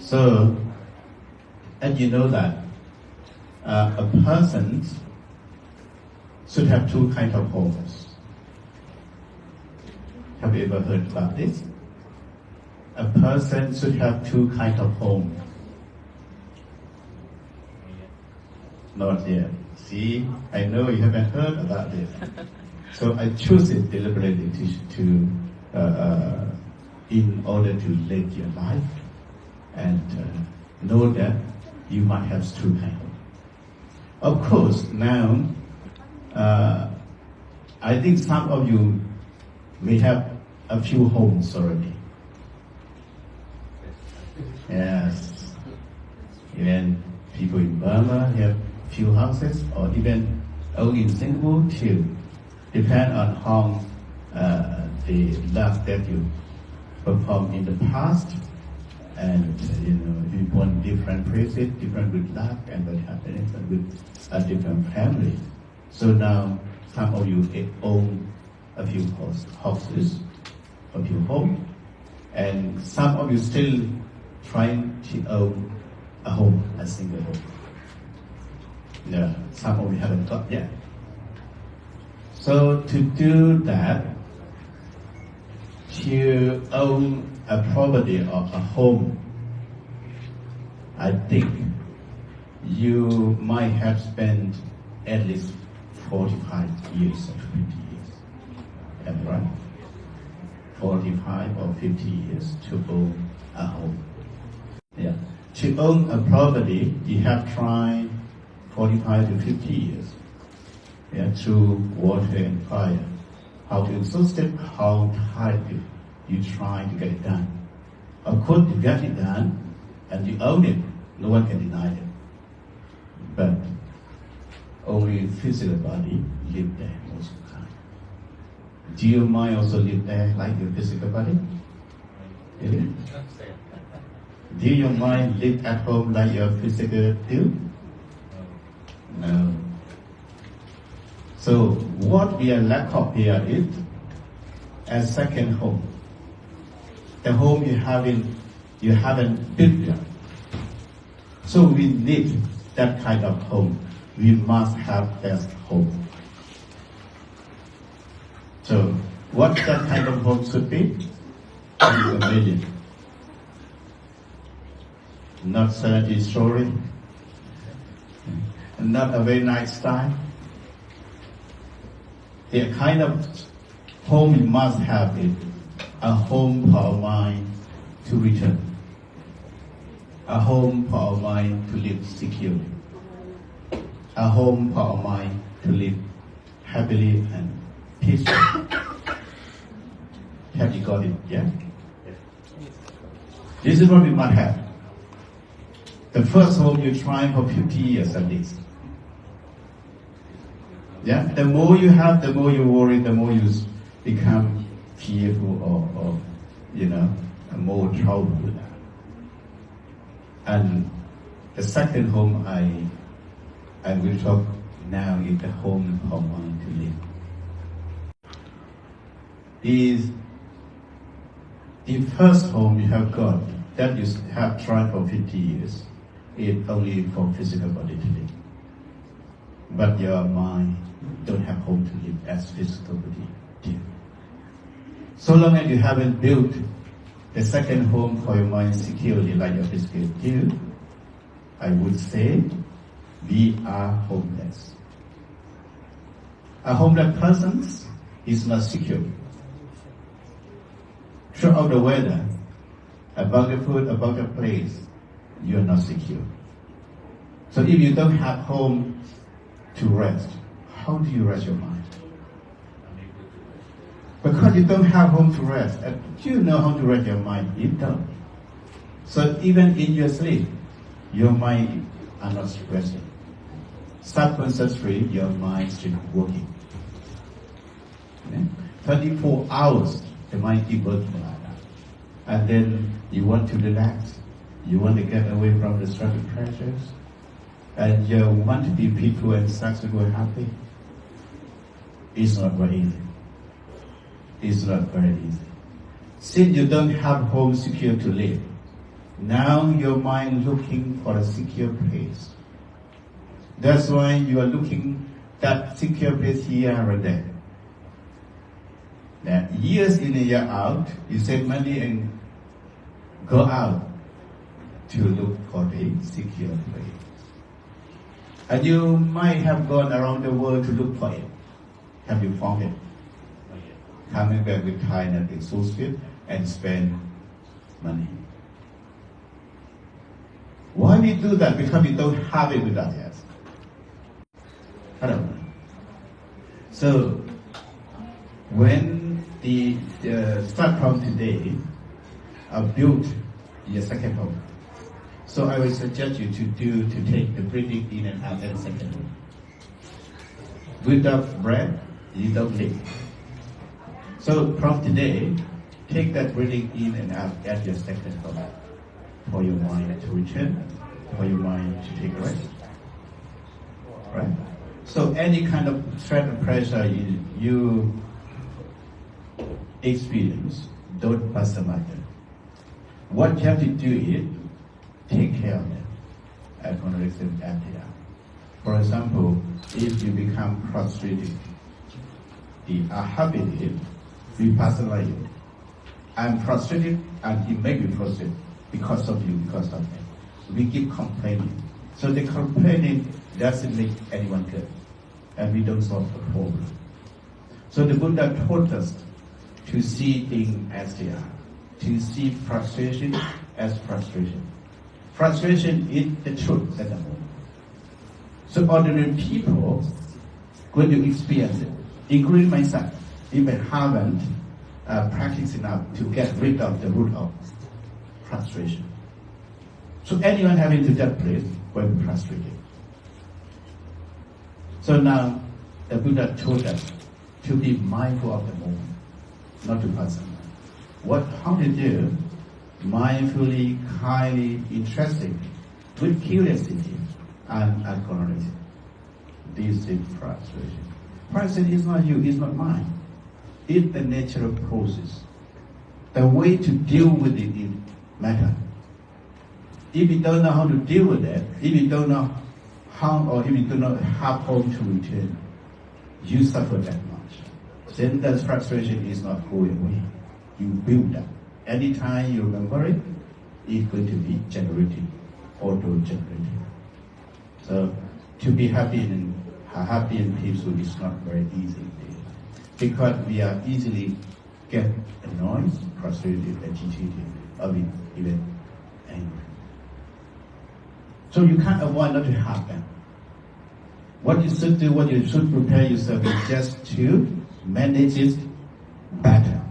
So, and you know that a person should have two kinds of homes. Have you ever heard about this? A person should have two kinds of homes. Not yet. See, I know you haven't heard about this. So I choose it deliberately to in order to live your life and know that you might have two kinds. Of course, now I think some of you may have a few homes already. Yes, even people in Burma have few houses, or even only in Singapore too. Depend on how the love that you performed in the past, and you want different places, different with love and with happiness, and with a different family. So now some of you own a few houses, a few homes, and some of you still trying to own a home, a single home. Yeah, some of you haven't got yet. So to do that, to own a property or a home, I think you might have spent at least 45 years or 50 years. That's right? 45 or 50 years to own a home. Yeah. To own a property, you have tried 45 to 50 years. Yeah, through water and fire. How to exhaust it, how hard you try to get it done. Of course, you get it done and you own it. No one can deny it. But only physical body live there most of the time. Do your mind also live there like your physical body? Really? Do your mind live at home like your physical do? No. So what we are lack of here is a second home. The home you haven't built yet. So we need that kind of home. We must have that home. So what that kind of home should be? Is a million. Not 30 story. Not a very nice style. The kind of home you must have is a home for our mind to return. A home for our mind to live securely. A home for our mind to live happily and peacefully. Have you got it? Yeah? This is what we must have. The first home you try for 50 years at least. Yeah, the more you have, the more you worry, the more you become fearful or more trouble with that. And the second home I will talk now is the home for mind to live. The first home you have got that you have tried for 50 years is only for physical body to live. But your mind don't have home to live as physical body do. So long as you haven't built the second home for your mind securely like your physical do, I would say we are homeless. A homeless person is not secure. Throughout the weather, about the food, about the place, you are not secure. So if you don't have home to rest, how do you rest your mind? Because you don't have home to rest. And do you know how to rest your mind? You don't. So even in your sleep, your mind are not resting. Subconsciously, your mind is still working. Okay? 24 hours, the mind keeps working like that. And then you want to relax. You want to get away from the stress and pressures. And you want to be peaceful and successful and happy. It's not very easy. It's not very easy. Since you don't have home secure to live, Now your mind looking for a secure place. That's why you are looking that secure place here or there. That years in a year out, you save money and go out to look for a secure place. And you might have gone around the world to look for it. Have you found it? Coming back with tiredness, exhausted, and spend money. Why we do that? Because we don't have it with us yet. I don't know. So, when the start from today, build your second home. So I will suggest you to take the breathing in and out at second home. Without breath, you don't live. So from today, take that breathing in and out at your second home. For your mind to return, for your mind to take rest. Right? So any kind of stress and pressure you experience, don't pass them. What you have to do is take care of them. I'm going to accept that. For example, if you become frustrated, the habit is vipassana. I'm frustrated and it may be frustrated because of you, because of me. We keep complaining. So the complaining doesn't make anyone good. And we don't solve the problem. So the Buddha taught us to see things as they are. To see frustration as frustration. Frustration is the truth at the moment. So ordinary people going to experience it, including myself, if I haven't practiced enough to get rid of the root of frustration. So anyone having to that place will be frustrated. So now the Buddha told us to be mindful of the moment, not to pass on. How to do? Mindfully, kindly, interestingly, with curiosity and acknowledgement. This is frustration. Frustration is not you, it's not mine. It's the natural process. The way to deal with it is matter. If you don't know how to deal with it, if you don't know how, or if you do not have home to return, you suffer that much. Then that frustration is not going away. You build up. Anytime you remember it, it's going to be generated, auto-generated. So to be happy and peaceful is not very easy. Because we are easily get annoyed, frustrated, agitated, or even angry. So you can't avoid not to have that. What you should do, what you should prepare yourself is just to manage it better.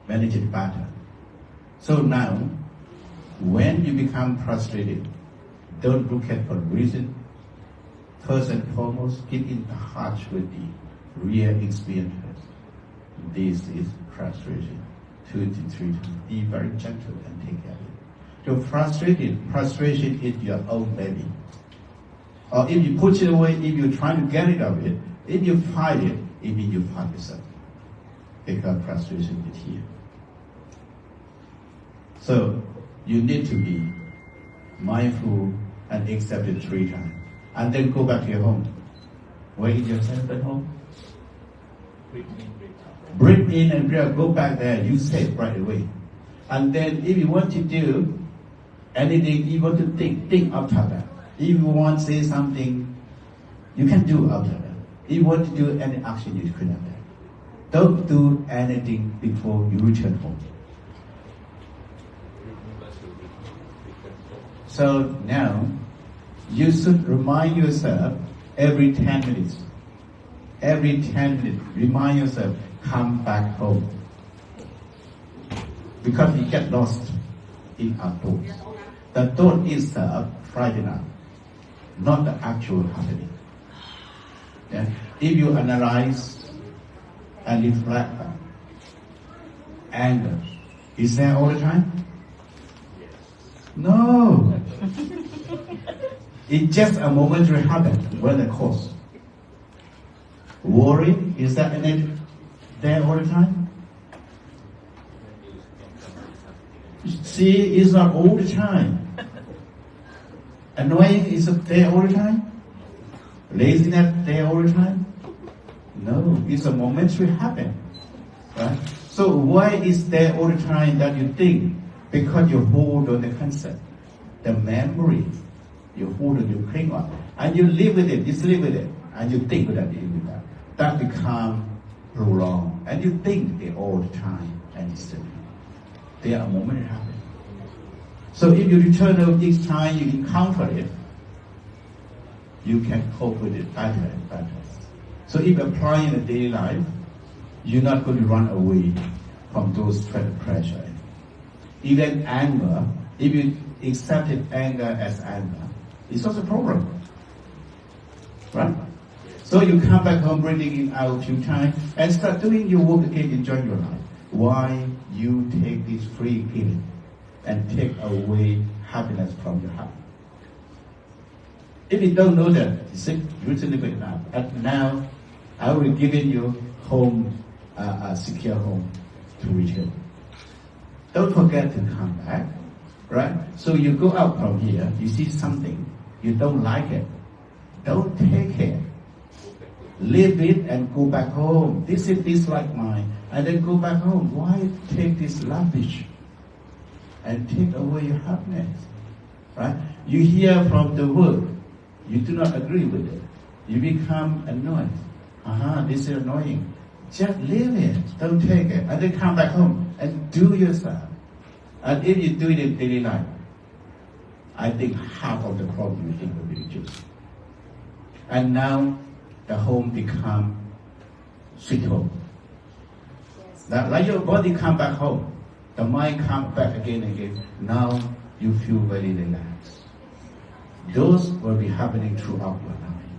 Manage it better. So now, when you become frustrated, don't look at the reason. First and foremost, get in touch with the real experience. This is frustration. 2 to 3 times. Be very gentle and take care of it. So frustration is your own baby. Or if you push it away, if you try to get rid of it, if you fight it, it means you fight yourself. Because frustration is here. So you need to be mindful and accept it 3 times. And then go back to your home. Where is yourself at home? Breathe in and breathe out. Go back there. You say it right away. And then if you want to do anything, you want to think after that. If you want to say something, you can do after that. If you want to do any action, you can have that. Don't do anything before you return home. So now, you should remind yourself every 10 minutes. Every 10 minutes, remind yourself, come back home. Because you get lost in our thoughts. The thought is frightening us, not the actual happening. Yeah? If you analyze and reflect, anger, is there all the time? No. It's just a momentary habit when the cause. Worry, is that there all the time? See, it's not all the time. Annoying is there all the time? Laziness there all the time? No, it's a momentary happen. Right? So why is there all the time that you think? Because you hold on the concept, the memory, you hold on, you cling on, and you live with it, just live with it, and you think with that, that become prolonged, and you think it all the time, and it's still there are moments it happens. So if you return to each time you encounter it, you can cope with it better and better. So if apply in a daily life, you're not going to run away from those threat and pressure. Even anger, if you accepted anger as anger, it's not a problem. Right? So you come back home, breathing in out a few times, and start doing your work again, enjoy your life. Why you take this free feeling and take away happiness from your heart? If you don't know that, you say, you should live it now. And now, I will give you home, a secure home to return. Don't forget to come back, right? So you go out from here, you see something, you don't like it. Don't take it. Leave it and go back home. This is dislike mine. And then go back home. Why take this rubbish and take away your happiness? Right? You hear from the word, you do not agree with it. You become annoyed. This is annoying. Just leave it. Don't take it. And then come back home and do yourself. And if you do it in daily life, I think half of the problem you think will be reduced. And now the home become sweet home. Now, like your body come back home, the mind come back again and again. Now you feel very relaxed. Those will be happening throughout your life,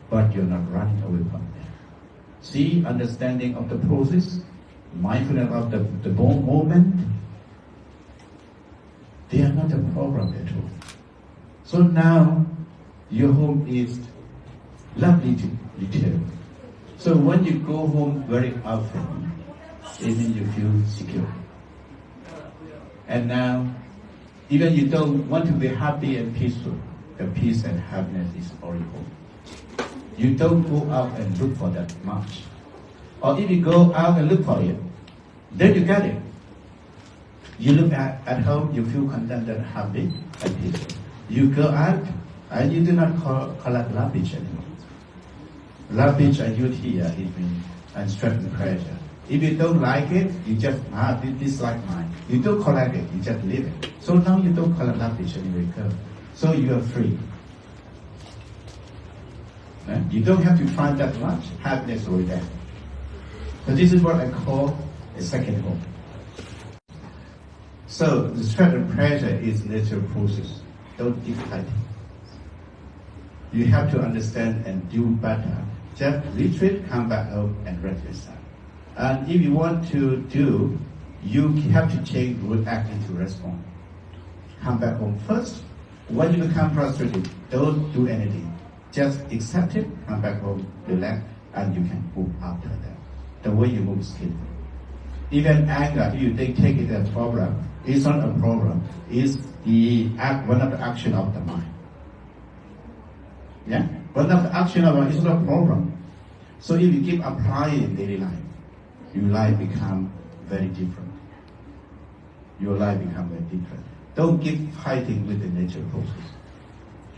but you're not running away from them. See, understanding of the process, mindfulness of the moment, they are not a problem at all. So now your home is lovely to return. So when you go home very often, it means you feel secure. And now, even you don't want to be happy and peaceful, the peace and happiness is already home. You don't go out and look for that much. Or if you go out and look for it, then you get it. You look at home, you feel content and happy and peaceful. You go out and you do not collect rubbish anymore. Rubbish and youth here, it means and stress and pressure. If you don't like it, you just dislike mine. You don't collect it, you just leave it. So now you don't collect rubbish and you return. So you are free. You don't have to find that much happiness over there. So this is what I call a second home. So the stress and pressure is natural process. Don't keep fighting. You have to understand and do better. Just retreat, come back home and rest yourself. And if you want to do, you have to change react into response. Come back home first. When you become frustrated, don't do anything. Just accept it, come back home, relax, and you can move after that. The way you move is skillful. Even anger, if you take it as a problem, it's not a problem. It's one of the action of the mind. Yeah? One of the action of the mind is not a problem. So if you keep applying in daily life, your life become very different. Your life become very different. Don't keep fighting with the nature process.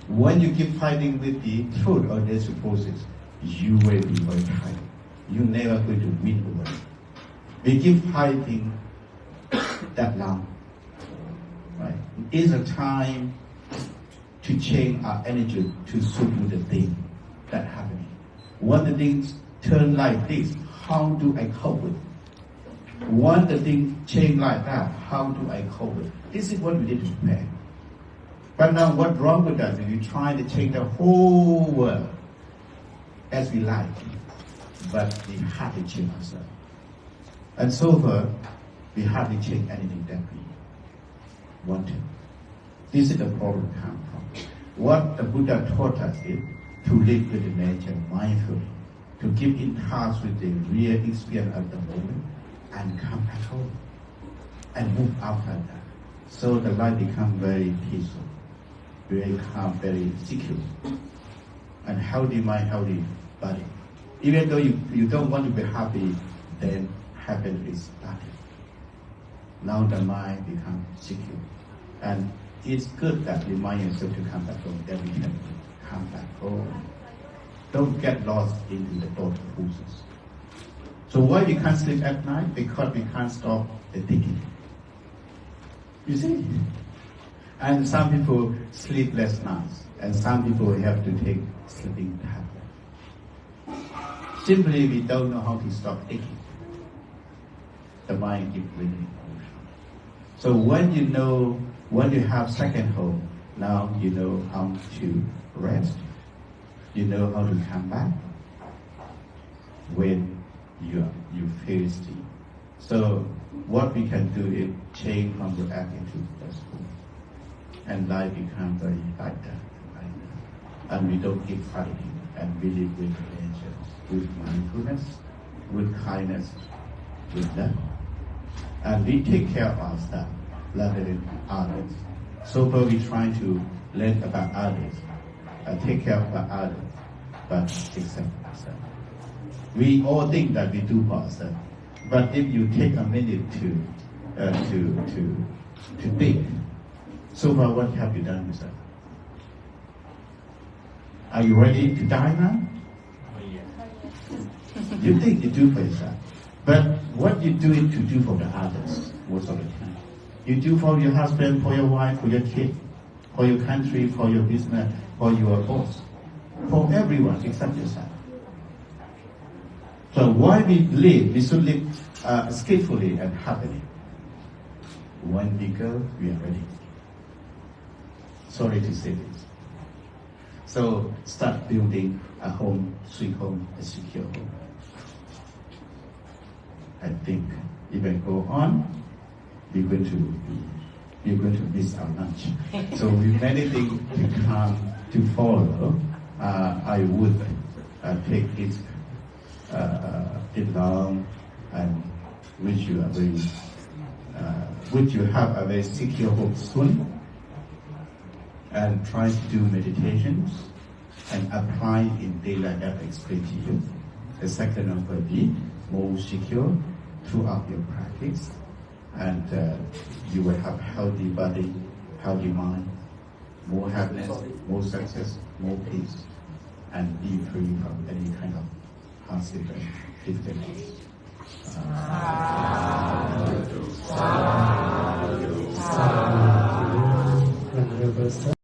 When you keep fighting with the truth or nature process, you will be very tired. You're never going to win over it. We keep fighting that long. Right? It's a time to change our energy to suit the thing that happening. When the things turn like this, how do I cope with it? When the thing change like that, how do I cope with it? This is what we need to prepare. But now what's wrong with us is we try to change the whole world as we like, but we hardly change ourselves. And so far, we hardly change anything that we want to. This is the problem come from. What the Buddha taught us is to live with the nature mindfully, to keep in touch with the real experience of the moment, and come back home, and move after that. So the life becomes very peaceful, very calm, very secure. And healthy mind, healthy body. Even though you don't want to be happy, then happiness is starting. Now the mind becomes secure. And it's good that remind yourself to come back home every time. Come back home. Don't get lost into the thought process. So why we can't sleep at night? Because we can't stop the thinking. You see? And some people sleep less nights, and some people have to take sleeping tablets. Simply we don't know how to stop thinking. The mind keeps winning. So when you have second home, now you know how to rest. You know how to come back when you feel sleep. So what we can do is change from the attitude to school. And life becomes very lighter. And we don't keep fighting, and we live with patience, with mindfulness, with kindness, with love. And we take care of ourselves rather than others. So far we try to learn about others, take care of others, but accept ourselves. We all think that we do for ourselves, but if you take a minute to think, so far what have you done yourself? Are you ready to die now? You think you do for yourself, but what you do it to do for the others most of the time. You do for your husband, for your wife, for your kid, for your country, for your business, for your boss, for everyone except yourself. So why we live, we should live skillfully and happily. When we go, we are ready. Sorry to say this. So start building a home, sweet home, a secure home. I think if I go on, we're going to miss our lunch. So with many things to come to follow, I would take it long and wish you have a very secure home soon. And try to do meditations and apply in daily life as I explained to you. The second one will be more secure throughout your practice, and you will have healthy body, healthy mind, more happiness, more success, more peace, and be free from any kind of hardship and difficulties. Venerable Sir.